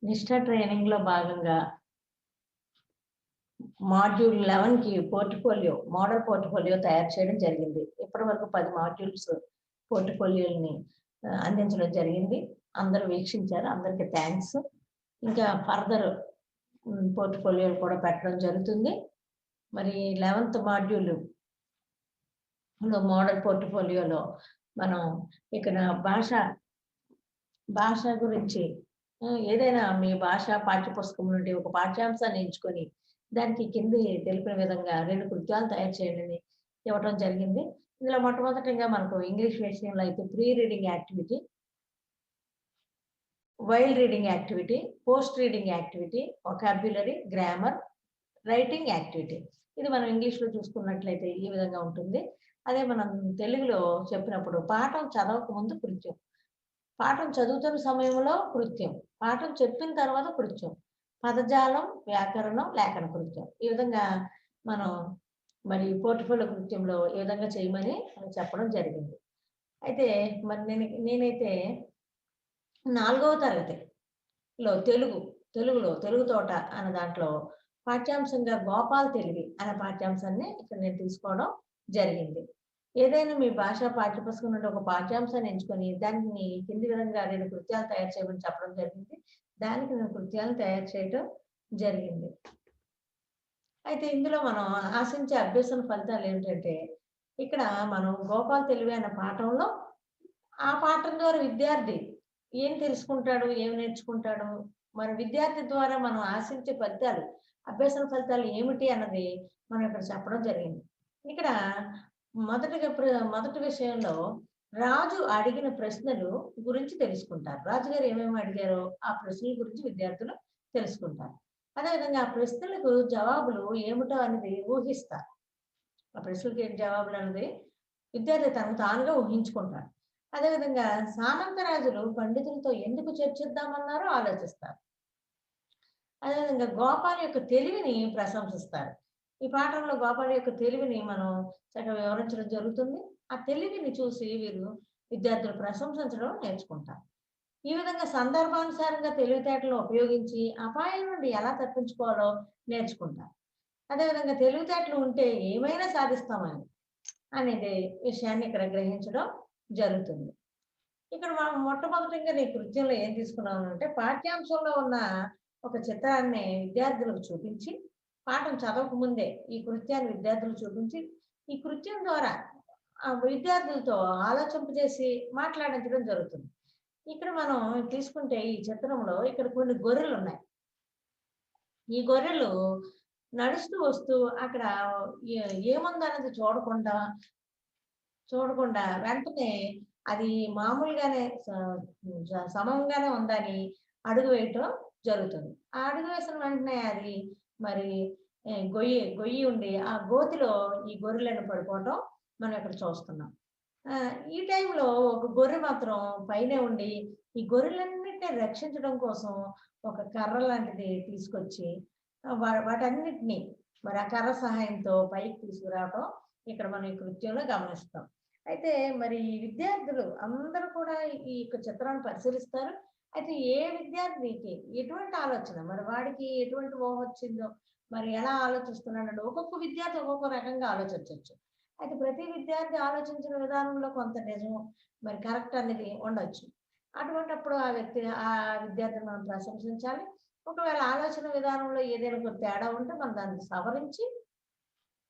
నిష్ఠ ట్రైనింగ్‌లో భాగంగా మాడ్యూల్ 11కి మోడల్ పోర్ట్‌ఫోలియో తయారు చేయడం జరిగింది. ఇప్పటివరకు 10 మాడ్యూల్స్ పోర్ట్‌ఫోలియోలని అందించడం జరిగింది. అందరూ వీక్షించారు. అందరికి థాంక్స్. ఇంకా ఫర్దర్ పోర్ట్‌ఫోలియోలు కూడా పెట్టడం జరుగుతుంది. మరి 11థ్ మాడ్యూల్‌లో మోడల్ పోర్ట్‌ఫోలియోలో మనం ఇక్కడ భాష గురించి ఏదైనా మీ భాష పాఠ్యపుస్తకం నుండి ఒక పాఠ్యాంశాన్ని ఎంచుకొని, దానికి కింది తెలిపిన విధంగా 2 కృత్యాలు తయారు చేయండని ఇవ్వటం జరిగింది. ఇందులో మొట్టమొదటంగా మనకు ఇంగ్లీష్ విషయంలో అయితే pre reading activity, while reading activity, post reading activity, vocabulary, grammar, writing activity. ఇది మనం ఇంగ్లీష్‌లో చూసుకున్నట్లయితే ఈ విధంగా ఉంటుంది. అదే మనం తెలుగులో చెప్పినప్పుడు పాఠం చదవక ముందు కృత్యం. పాఠం చదువుతున్న సమయంలో కృత్యం. పాఠం చెప్పిన తర్వాత కృత్యం. పదజాలం, వ్యాకరణం, లేఖన కృత్యం. ఈ విధంగా మనం మరి పోర్ట్‌ఫోలియో కృత్యంలో ఏ విధంగా చేయమని చెప్పడం జరిగింది. అయితే మరి నేనైతే 4వ తరగతిలో తెలుగులో తెలుగు తోట అనే దాంట్లో పాఠ్యాంశంగా గోపాల్ తెలివి అనే పాఠ్యాంశాన్ని ఇక్కడ నేను తీసుకోవడం జరిగింది. ఏదైనా మీ భాషా పాఠ్యపుస్తకం నుండి ఒక పాఠ్యాంశాన్ని ఎంచుకొని, దాన్ని కింది విధంగా 2 కృత్యాలు తయారు చేయమని చెప్పడం జరిగింది. దానికి నేను కృత్యాలను తయారు చేయటం జరిగింది. అయితే ఇందులో మనం ఆశించే అభ్యసన ఫలితాలు ఏమిటంటే, ఇక్కడ మనం గోపాల్ తెలివి అనే పాఠంలో, ఆ పాఠం ద్వారా విద్యార్థి ఏం తెలుసుకుంటాడు? ఏం నేర్చుకుంటాడు? మరి విద్యార్థి ద్వారా మనం ఆశించే ఫలితాలు, అభ్యసన ఫలితాలు ఏమిటి అన్నది మనం ఇక్కడ చెప్పడం జరిగింది. ఇక్కడ మొదటి విషయంలో రాజు అడిగిన ప్రశ్నలు గురించి తెలుసుకుంటారు. రాజుగారు ఏమేమి అడిగారో ఆ ప్రశ్నల గురించి విద్యార్థులు తెలుసుకుంటారు. అదేవిధంగా ఆ ప్రశ్నలకు జవాబులు ఏమిటో అనేది ఊహిస్తారు. ఆ ప్రశ్నలకి ఏంటి జవాబులు అన్నది విద్యార్థి తనకు తానుగా ఊహించుకుంటాడు. అదేవిధంగా సామంతరాజులు పండితులతో ఎందుకు చర్చిద్దామన్నారో ఆలోచిస్తారు. అదేవిధంగా గోపాల్ యొక్క తెలివిని ప్రశంసిస్తారు. ఈ పాఠంలో గోపాల్ యొక్క తెలివిని మనం చక్కగా వివరించడం జరుగుతుంది. ఆ తెలివిని చూసి వీరు విద్యార్థులు ప్రశంసించడం నేర్చుకుంటారు. ఈ విధంగా సందర్భానుసారంగా తెలివితేటలను ఉపయోగించి అపాయం నుండి ఎలా తప్పించుకోవాలో నేర్చుకుంటారు. అదేవిధంగా తెలివితేటలు ఉంటే ఏమైనా సాధిస్తామని అనేది విషయాన్ని ఇక్కడ గ్రహించడం జరుగుతుంది. ఇక్కడ మనం మొట్టమొదటిగా నీ కృత్యంలో ఏం తీసుకున్నామంటే, పాఠ్యాంశంలో ఉన్న ఒక చిత్రాన్ని విద్యార్థులకు చూపించి, పాఠం చదవక ముందే ఈ కృత్యాన్ని విద్యార్థులకు చూపించి, ఈ కృత్యం ద్వారా ఆ విద్యార్థులతో ఆలోచింపజేసి మాట్లాడించడం జరుగుతుంది. ఇక్కడ మనం తీసుకుంటే ఈ చిత్రంలో ఇక్కడ కొన్ని గొర్రెలున్నాయి. ఈ గొర్రెలు నడుస్తూ వస్తూ అక్కడ ఏముందన్నది చూడకుండా వెంటనే అది మామూలుగానే సమంగానే ఉందని అడుగు వేయటం జరుగుతుంది. ఆ అడుగు వేసిన వెంటనే అది మరి గొయ్యి ఉండి ఆ గోతిలో ఈ గొర్రెలను పడిపోవటం మనం ఇక్కడ చూస్తున్నాం. ఈ టైంలో ఒక గొర్రె మాత్రం పైనే ఉండి ఈ గొర్రెలన్నిటిని రక్షించడం కోసం ఒక కర్ర లాంటిది తీసుకొచ్చి వాటన్నిటిని మరి ఆ కర్ర సహాయంతో పైకి తీసుకురావటం ఇక్కడ మనం ఈ కృత్యంలో గమనిస్తాం. అయితే మరి ఈ విద్యార్థులు అందరూ కూడా ఈ యొక్క చిత్రాన్ని పరిశీలిస్తారు. అయితే ఏ విద్యార్థికి ఎటువంటి ఆలోచన మరి వాడికి ఎటువంటి ఊహ వచ్చిందో, మరి ఎలా ఆలోచిస్తున్నాడో ఒక్కొక్క విద్యార్థి ఒక్కొక్క రకంగా ఆలోచించొచ్చు. అయితే ప్రతి విద్యార్థి ఆలోచించిన విధానంలో కొంత నిజం మరి కరెక్ట్ అనేది ఉండొచ్చు. అటువంటప్పుడు ఆ విద్యార్థిని మనం ప్రశంసించాలి. ఒకవేళ ఆలోచన విధానంలో ఏదైనా ఒక తేడా ఉంటే మనం దాన్ని సవరించి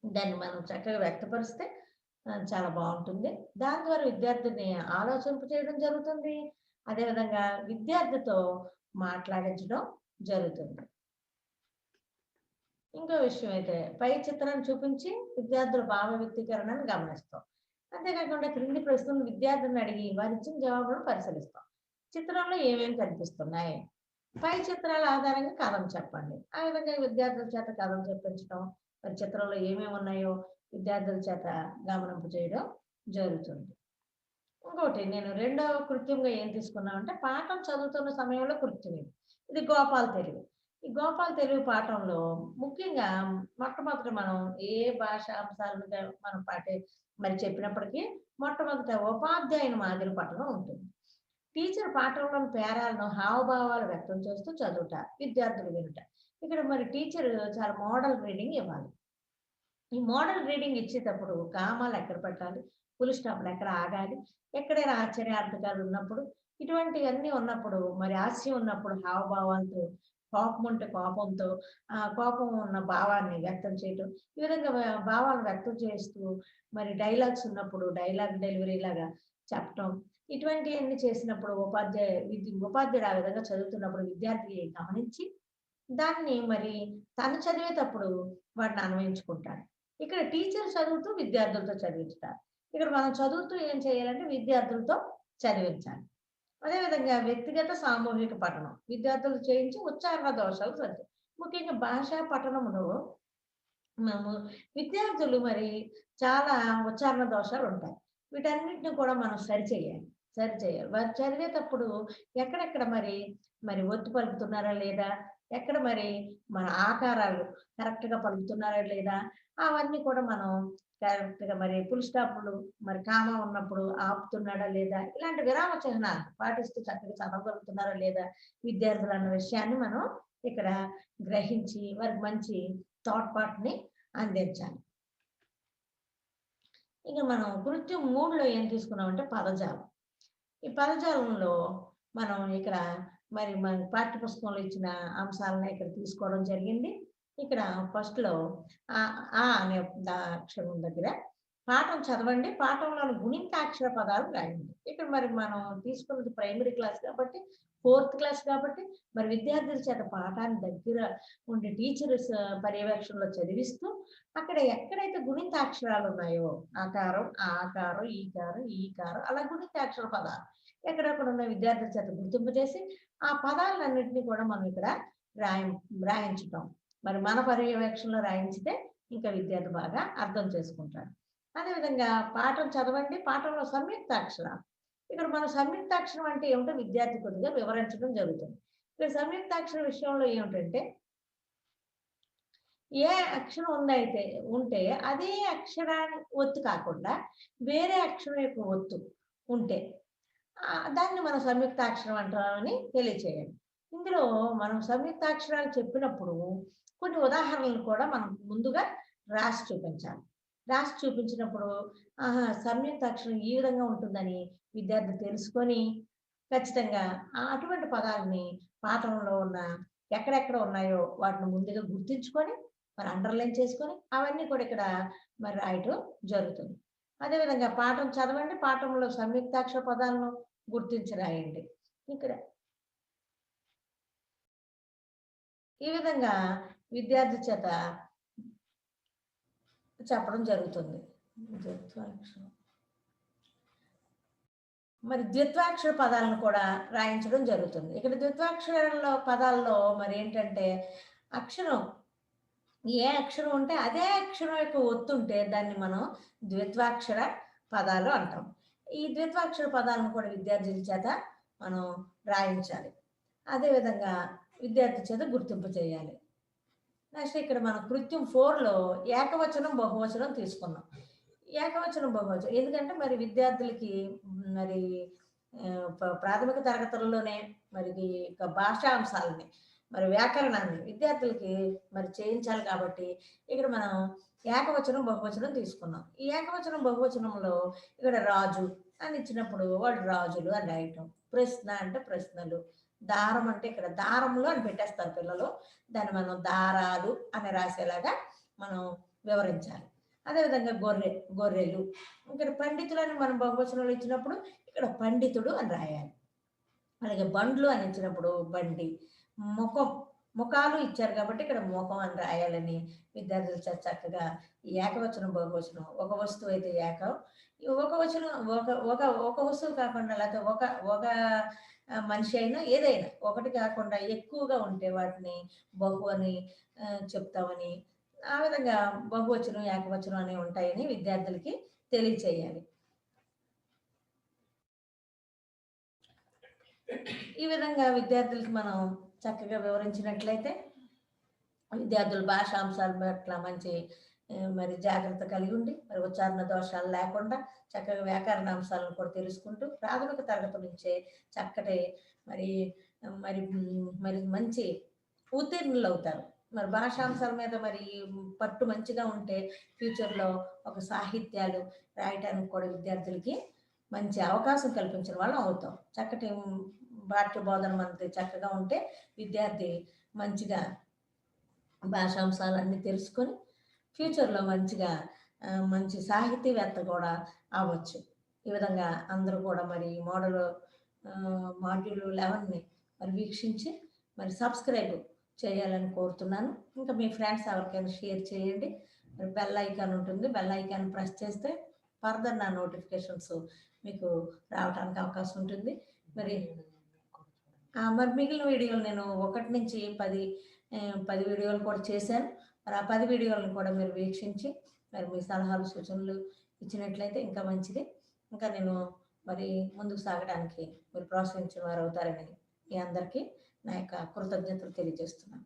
దాన్ని మనం చక్కగా వ్యక్తపరిస్తే చాలా బావుంటుంది. దాని ద్వారా విద్యార్థిని ఆలోచింపజేయడం జరుగుతుంది. అదేవిధంగా విద్యార్థితో మాట్లాడించడం జరుగుతుంది. ఇంకో విషయం అయితే పై చిత్రాన్ని చూపించి విద్యార్థుల భావ వ్యక్తీకరణను గమనిస్తాం. అంతేకాకుండా క్రింది ప్రశ్నలు విద్యార్థులను అడిగి వారిచ్చిన జవాబులను పరిశీలిస్తాం. చిత్రంలో ఏమేమి కనిపిస్తున్నాయి? పై చిత్రాల ఆధారంగా కథను చెప్పండి. ఆ విధంగా విద్యార్థుల చేత కథను చెప్పించడం, మరి చిత్రంలో ఏమేమి ఉన్నాయో విద్యార్థుల చేత గమనింపు చేయడం జరుగుతుంది. ఇంకోటి నేను రెండవ కృత్యంగా ఏం తీసుకున్నామంటే, పాఠం చదువుతున్న సమయంలో కృత్యం ఇది. ఇది గోపాల్ తెలివి. ఈ గోపాల్ తెలివి పాఠంలో ముఖ్యంగా మొట్టమొదట మనం ఏ భాషా అంశాల మీద మనం మరి చెప్పినప్పటికీ మొట్టమొదట ఉపాధ్యాయుని మాదిరి పఠనం ఉంటుంది. టీచర్ పాఠంలోని పేరాలను హావభావాలు వ్యక్తం చేస్తూ చదువుట, విద్యార్థులు వినుట. ఇక్కడ మరి టీచర్ చాలా మోడల్ రీడింగ్ ఇవ్వాలి. ఈ మోడల్ రీడింగ్ ఇచ్చేటప్పుడు కామాలు ఎక్కడ పెట్టాలి, ఫుల్ స్టాప్లు ఎక్కడ ఆగాలి, ఎక్కడైనా ఆశ్చర్యార్థకాలు ఉన్నప్పుడు, ఇటువంటివన్నీ ఉన్నప్పుడు మరి హాస్యం ఉన్నప్పుడు హావభావాలతో, కోపం ఉంటే కోపంతో, కోపం ఉన్న భావాన్ని వ్యక్తం చేయటం. ఈ విధంగా భావాలను వ్యక్తం చేస్తూ మరి డైలాగ్స్ ఉన్నప్పుడు డైలాగ్ డెలివరీ లాగా చెప్పటం. ఇటువంటివన్నీ చేసినప్పుడు ఉపాధ్యాయుడు ఆ విధంగా చదువుతున్నప్పుడు విద్యార్థి గమనించి దాన్ని మరి తను చదివేటప్పుడు వాటిని అన్వయించుకుంటాడు. ఇక్కడ టీచర్ చదువుతూ విద్యార్థులతో చదివించుతారు. ఇక్కడ మనం చదువుతూ ఏం చేయాలంటే విద్యార్థులతో చదివించాలి. అదేవిధంగా వ్యక్తిగత సామూహిక పఠనం విద్యార్థులు చేయించి ఉచ్చారణ దోషాలు సర్ది. ముఖ్యంగా భాషా పఠనంలో మనము విద్యార్థులు మరి చాలా ఉచ్చారణ దోషాలు ఉంటాయి. వీటన్నిటిని కూడా మనం సరిచేయాలి. సరిచేయాలి. వారు చదివేటప్పుడు ఎక్కడెక్కడ మరి ఒత్తు పలుకుతున్నారా లేదా? ఎక్కడ మరి మన ఆకారాలు కరెక్ట్‌గా పలుకుతున్నారా లేదా? అవన్నీ కూడా మనం కరెక్ట్‌గా మరి ఫుల్ స్టాపులు, మరి కామా ఉన్నప్పుడు ఆపుతున్నాడా లేదా? ఇలాంటి విరామ చిహ్నాలు పాటిస్తూ చక్కగా చదవగలుగుతున్నారా లేదా విద్యార్థులు అన్న విషయాన్ని మనం ఇక్కడ గ్రహించి వారికి మంచి తోడ్పాటుని అందించాలి. ఇక మనం కృత్యం 3లో ఏం తీసుకున్నామంటే పదజాలం. ఈ పదజాలంలో మనం ఇక్కడ మరి మన పాఠ్యపుస్తకంలో ఇచ్చిన అంశాలను ఇక్కడ తీసుకోవడం జరిగింది. ఇక్కడ ఫస్ట్‌లో అనే అక్షరం దగ్గర పాఠం చదవండి. పాఠంలోని గుణింతాక్షర పదాలు రాయండి. ఇక్కడ మరి మనం తీసుకున్నది ప్రైమరీ క్లాస్ కాబట్టి, ఫోర్త్ క్లాస్ కాబట్టి, మరి విద్యార్థుల చేత పాఠాన్ని దగ్గర ఉండి టీచర్స్ పర్యవేక్షణలో చదివిస్తూ, అక్కడ ఎక్కడైతే గుణింతాక్షరాలు ఉన్నాయో ఆకారం, ఆకారం, ఈకారం, ఈకారం అలా గుణింతాక్షర పదాలు ఎక్కడెక్కడ ఉన్న విద్యార్థుల చేత గుర్తింపజేసి, ఆ పదాలన్నిటిని కూడా మనం ఇక్కడ రాయించటం. మరి మన పర్యవేక్షణలో రాయించితే ఇంకా విద్యార్థి బాగా అర్థం చేసుకుంటాడు. అదేవిధంగా పాఠం చదవండి. పాఠంలో సంయుక్తాక్షరాలు. ఇక్కడ మనం సంయుక్తాక్షరం అంటే ఏమిటో విద్యార్థి కొద్దిగా వివరించడం జరుగుతుంది. ఇక్కడ సంయుక్తాక్షర విషయంలో ఏమిటంటే ఏ అక్షరం ఉంటే అదే అక్షరాన్ని ఒత్తు కాకుండా వేరే అక్షరం యొక్క ఒత్తు ఉంటే దాన్ని మనం సంయుక్తాక్షరం అంటామని తెలియచేయాలి. ఇందులో మనం సంయుక్తాక్షరాలు చెప్పినప్పుడు కొన్ని ఉదాహరణలు కూడా మనం ముందుగా రాసి చూపించాలి. రాసి చూపించినప్పుడు సంయుక్తాక్షరం ఈ విధంగా ఉంటుందని విద్యార్థి తెలుసుకొని ఖచ్చితంగా అటువంటి పదాలని పాఠంలో ఉన్న ఎక్కడెక్కడ ఉన్నాయో వాటిని ముందుగా గుర్తించుకొని మరి అండర్లైన్ చేసుకొని అవన్నీ కూడా ఇక్కడ మరి రాయటం జరుగుతుంది. అదేవిధంగా పాఠం చదవండి. పాఠంలో సంయుక్తాక్షర పదాలను గుర్తించి రాయండి. ఇక్కడ ఈ విధంగా విద్యార్థి చేత చెప్పడం జరుగుతుంది. మరి ద్విత్వాక్షర పదాలను కూడా రాయించడం జరుగుతుంది. ఇక్కడ ద్విత్వాక్షరాల్లో పదాల్లో మరి ఏంటంటే అక్షరం ఏ అక్షరం ఉంటే అదే అక్షరం యొక్క ఒత్తుంటే దాన్ని మనం ద్విత్వాక్షర పదాలు అంటాం. ఈ ద్విత్వాక్షర పదాలను కూడా విద్యార్థుల చేత మనం రాయించాలి. అదేవిధంగా విద్యార్థి చేత గుర్తింపు చేయాలి. నెక్స్ట్ ఇక్కడ మనం కృత్యం 4లో ఏకవచనం బహువచనం తీసుకున్నాం. ఏకవచనం బహువచనం ఎందుకంటే మరి విద్యార్థులకి మరి ప్రాథమిక తరగతుల్లోనే మరి భాషా అంశాలని మరి వ్యాకరణాన్ని విద్యార్థులకి మరి చేయించాలి కాబట్టి ఇక్కడ మనం ఏకవచనం బహువచనం తీసుకున్నాం. ఈ ఏకవచనం బహువచనంలో ఇక్కడ రాజు అని ఇచ్చినప్పుడు వాళ్ళు రాజులు అని రాయటం, ప్రశ్న అంటే ప్రశ్నలు, దారం అంటే ఇక్కడ దారములు అని పెట్టేస్తారు పిల్లలు, దాన్ని మనం దారాలు అని రాసేలాగా మనం వివరించాలి. అదేవిధంగా గొర్రెలు, ఇక్కడ పండితులని మనం బహువచనంలో ఇచ్చినప్పుడు ఇక్కడ పండితుడు అని రాయాలి. అలాగే బండ్లు అని ఇచ్చినప్పుడు బండి, ముఖాలు ఇచ్చారు కాబట్టి ఇక్కడ ముఖం అని రాయాలని విద్యార్థులు చక్కగా ఏకవచనం బహువచనం ఒక వస్తువు అయితే ఏకం, ఒక వచనం ఒక వస్తువు కాకుండా లేకపోతే ఒక మనిషి అయినా ఏదైనా ఒకటి కాకుండా ఎక్కువగా ఉంటే వాటిని బహు అని చెప్తామని, ఆ విధంగా బహువచనం ఏకవచనం అనేవి ఉంటాయని విద్యార్థులకి తెలియచేయాలి. ఈ విధంగా విద్యార్థులకి మనం చక్కగా వివరించినట్లయితే విద్యార్థులు భాషాంశాల పట్ల మంచి మరి జాగ్రత్త కలిగి ఉండి మరి ఉచ్చారణ దోషాలు లేకుండా చక్కగా వ్యాకరణ అంశాలను కూడా తెలుసుకుంటూ ప్రాథమిక తరగతి నుంచే చక్కటి మరి మరి మంచి ఉత్తీర్ణులు అవుతారు. మరి భాషాంశాల మీద మరి పట్టు మంచిగా ఉంటే ఫ్యూచర్‌లో ఒక సాహిత్యాలు రాయటానికి కూడా విద్యార్థులకి మంచి అవకాశం కల్పించిన వాళ్ళం అవుతాం. చక్కటి పాఠ్య బోధన మనకి చక్కగా ఉంటే విద్యార్థి మంచిగా భాషాంశాలన్నీ తెలుసుకొని ఫ్యూచర్‌లో మంచిగా మంచి సాహితీవేత్త కూడా అవ్వచ్చు. ఈ విధంగా అందరూ కూడా మరి మాడ్యూల్ 11ని మరి వీక్షించి మరి సబ్స్క్రైబ్ చేయాలని కోరుతున్నాను. ఇంకా మీ ఫ్రెండ్స్ ఎవరికైనా షేర్ చేయండి. మరి బెల్ ఐకాన్ ఉంటుంది. బెల్ ఐకాన్ ప్రెస్ చేస్తే ఫర్దర్ నా నోటిఫికేషన్స్ మీకు రావటానికి అవకాశం ఉంటుంది. మరి మరి మిగిలిన వీడియోలు నేను 1 నుంచి 10 వీడియోలు కూడా చేశాను. మరి ఆ 10 వీడియోలను కూడా మీరు వీక్షించి మరి మీ సలహాలు, సూచనలు ఇచ్చినట్లయితే ఇంకా మంచిది. ఇంకా నేను మరి ముందుకు సాగడానికి మీరు ప్రోత్సహించిన వారవుతారని మీ అందరికీ నా యొక్క కృతజ్ఞతలు తెలియజేస్తున్నాను.